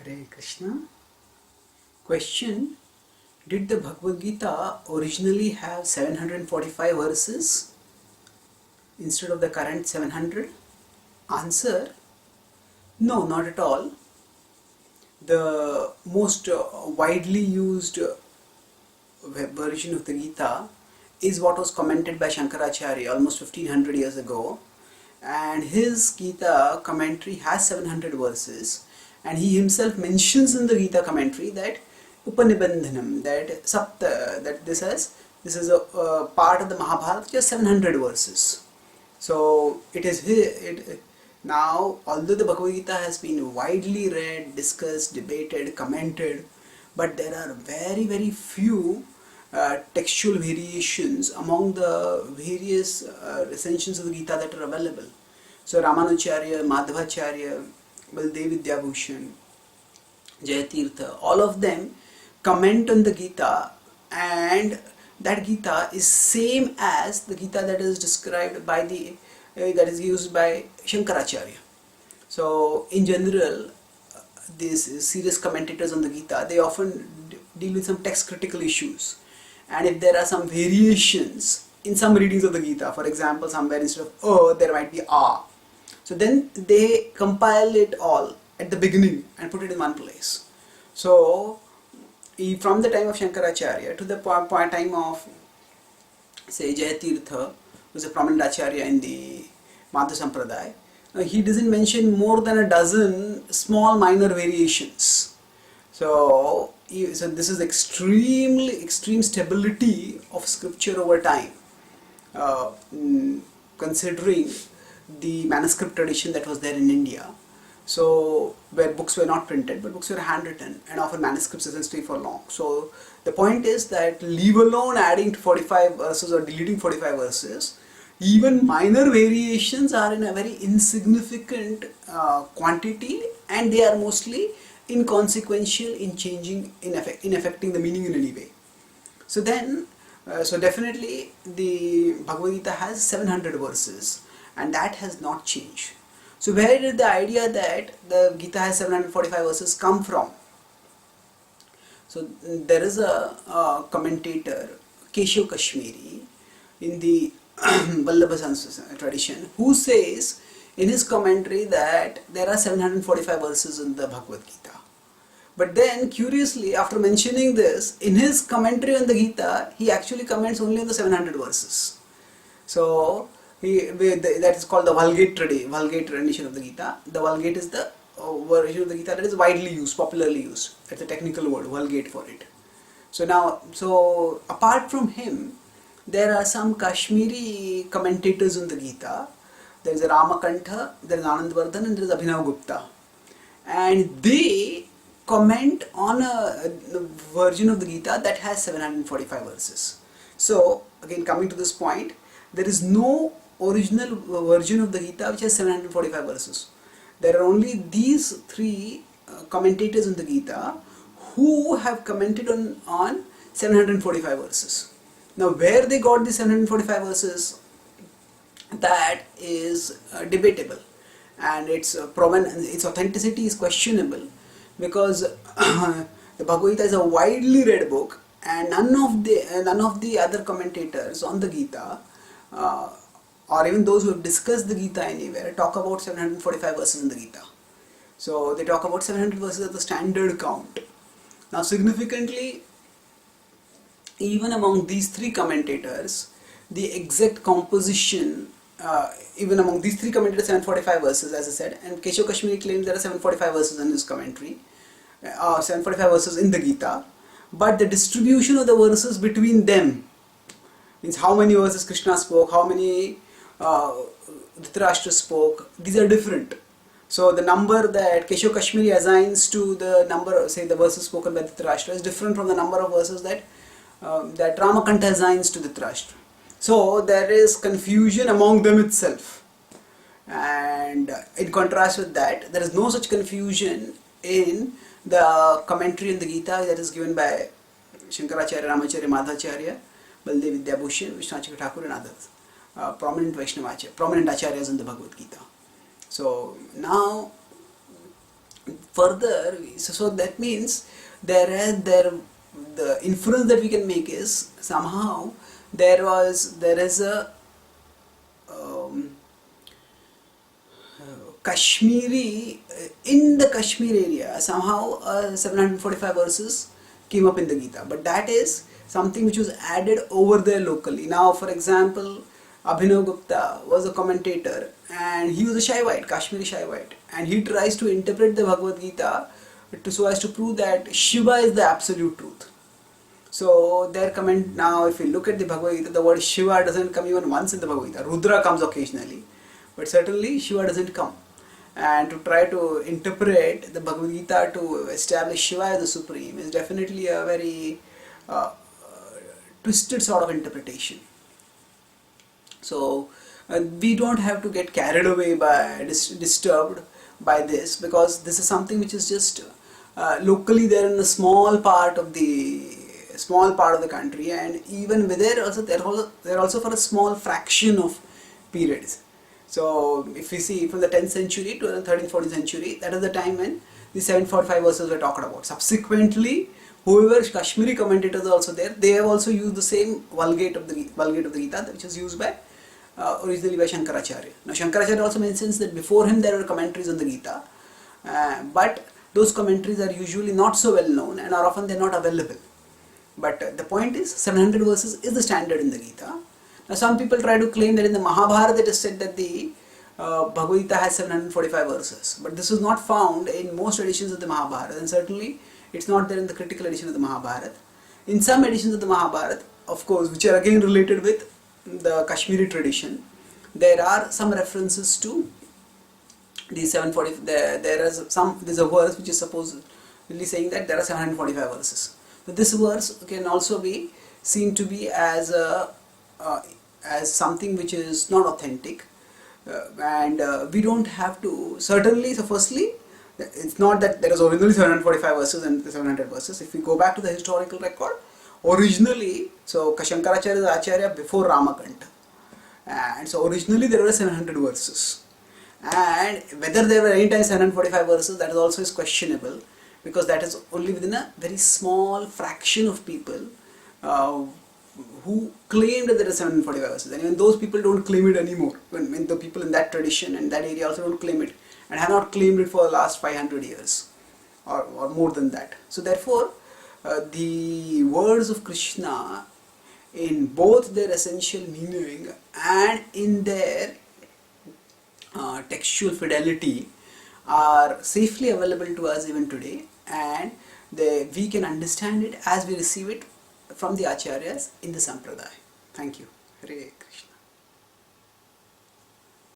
Hare Krishna. Question: did the Bhagavad Gita originally have 745 verses instead of the current 700? Answer: no, not at all. The most widely used version of the Gita is what was commented by Shankaracharya almost 1500 years ago, and his Gita commentary has 700 verses, and he himself mentions in the Gita commentary that Upanibandhanam, that Sapta, that this is a part of the Mahabharata, just 700 verses. So now, although the Bhagavad Gita has been widely read, discussed, debated, commented, but there are very, very few textual variations among the various recensions of the Gita that are available. So Ramanujacharya, Madhvacharya, Baldev Vidyabhushan, Jayatirtha, all of them comment on the Gita, and that Gita is same as the Gita that is described by that is used by Shankaracharya. So in general, these serious commentators on the Gita, they often deal with some text critical issues, and if there are some variations in some readings of the Gita, for example, somewhere instead of there might be so then they compile it all at the beginning and put it in one place. So from the time of Shankaracharya to the time of, say, Jayatirtha, who was a prominent acharya in the Madhva Sampradaya, he doesn't mention more than a dozen small minor variations. So this is extreme stability of scripture over time, considering the manuscript tradition that was there in India. So where books were not printed, but books were handwritten, and often manuscripts doesn't stay for long. So the point is that, leave alone adding to 45 verses or deleting 45 verses, even minor variations are in a very insignificant quantity, and they are mostly inconsequential in changing, in affecting the meaning in any way. So then, so definitely the Bhagavad Gita has 700 verses, and that has not changed. So where did the idea that the Gita has 745 verses come from? So there is a commentator, Keshav Kashmiri, in the Vallabha tradition, who says in his commentary that there are 745 verses in the Bhagavad Gita. But then, curiously, after mentioning this, in his commentary on the Gita, he actually comments only on the 700 verses. So that is called the Vulgate rendition of the Gita. The Vulgate is the version of the Gita that is widely used, popularly used. That's a technical word, Vulgate, for it. So apart from him, there are some Kashmiri commentators on the Gita. There is a Ramakantha, there is Anandvardhan, and there is Abhinav Gupta. And they comment on a version of the Gita that has 745 verses. So again, coming to this point, there is no original version of the Gita which has 745 verses. There are only these three commentators on the Gita who have commented on 745 verses. Now, where they got the 745 verses, that is debatable, and its authenticity is questionable, because the Bhagavad Gita is a widely read book, and none of the other commentators on the Gita, or even those who have discussed the Gita anywhere, talk about 745 verses in the Gita. So they talk about 700 verses as the standard count. Now, significantly, even among these three commentators, the exact composition, even among these three commentators, 745 verses, as I said, and Keshav Kashmiri claims there are 745 verses in his commentary, 745 verses in the Gita, but the distribution of the verses between them, means how many verses Krishna spoke, how many Dhritarashtra spoke, these are different. So the number that Keshav Kashmiri assigns to the number, say, the verses spoken by Dhritarashtra is different from the number of verses that Ramakantha assigns to Dhritarashtra. So there is confusion among them itself. And in contrast with that, there is no such confusion in the commentary on the Gita that is given by Shankaracharya, Ramacharya, Madhvacharya, Baldev Vidyabhushan, Vishnachakra Thakur, and others, prominent Vaishnava, prominent acharyas in the Bhagavad Gita. So now, further, so that means there the inference that we can make is somehow there is a um, Kashmiri, in the Kashmir area, somehow 745 verses came up in the Gita, but that is something which was added over there locally. Now, for example, Abhinav Gupta was a commentator and he was a Shaivite, Kashmiri Shaivite, and he tries to interpret the Bhagavad Gita so as to prove that Shiva is the absolute truth. So their comment now, if you look at the Bhagavad Gita, the word Shiva doesn't come even once in the Bhagavad Gita. Rudra comes occasionally, but certainly Shiva doesn't come. And to try to interpret the Bhagavad Gita to establish Shiva as the supreme is definitely a very twisted sort of interpretation. So we don't have to get carried away by disturbed by this, because this is something which is just locally there in a small part of the country, and even with there also they're also for a small fraction of periods. So if we see from the 10th century to the 13th 14th century, that is the time when the 745 verses were talked about. Subsequently, whoever Kashmiri commentators are also there, they have also used the same Vulgate of the Gita, which is used by originally by Shankaracharya. Now Shankaracharya also mentions that before him there were commentaries on the Gita, but those commentaries are usually not so well known and are often they're not available. But the point is 700 verses is the standard in the Gita. Now some people try to claim that in the Mahabharata it is said that the Bhagavad Gita has 745 verses, but this is not found in most editions of the Mahabharata, and certainly it's not there in the critical edition of the Mahabharata. In some editions of the Mahabharata, of course, which are again related with the Kashmiri tradition, there are some references to the 740. There's a verse which is supposedly saying that there are 745 verses. So this verse can also be seen to be as something which is not authentic, and we don't have to certainly. So firstly, it's not that there is originally 745 verses and 700 verses. If we go back to the historical record, originally, so Shankaracharya is Acharya before Ramakanta, and so originally there were 700 verses, and whether there were any time 745 verses, that is also is questionable, because that is only within a very small fraction of people who claimed that there are 745 verses, and even those people don't claim it anymore. When the people in that tradition and that area also don't claim it, and have not claimed it for the last 500 years or more than that. So therefore, the words of Krishna, in both their essential meaning and in their textual fidelity, are safely available to us even today, and we can understand it as we receive it from the acharyas in the sampradaya. Thank you. Hare Krishna.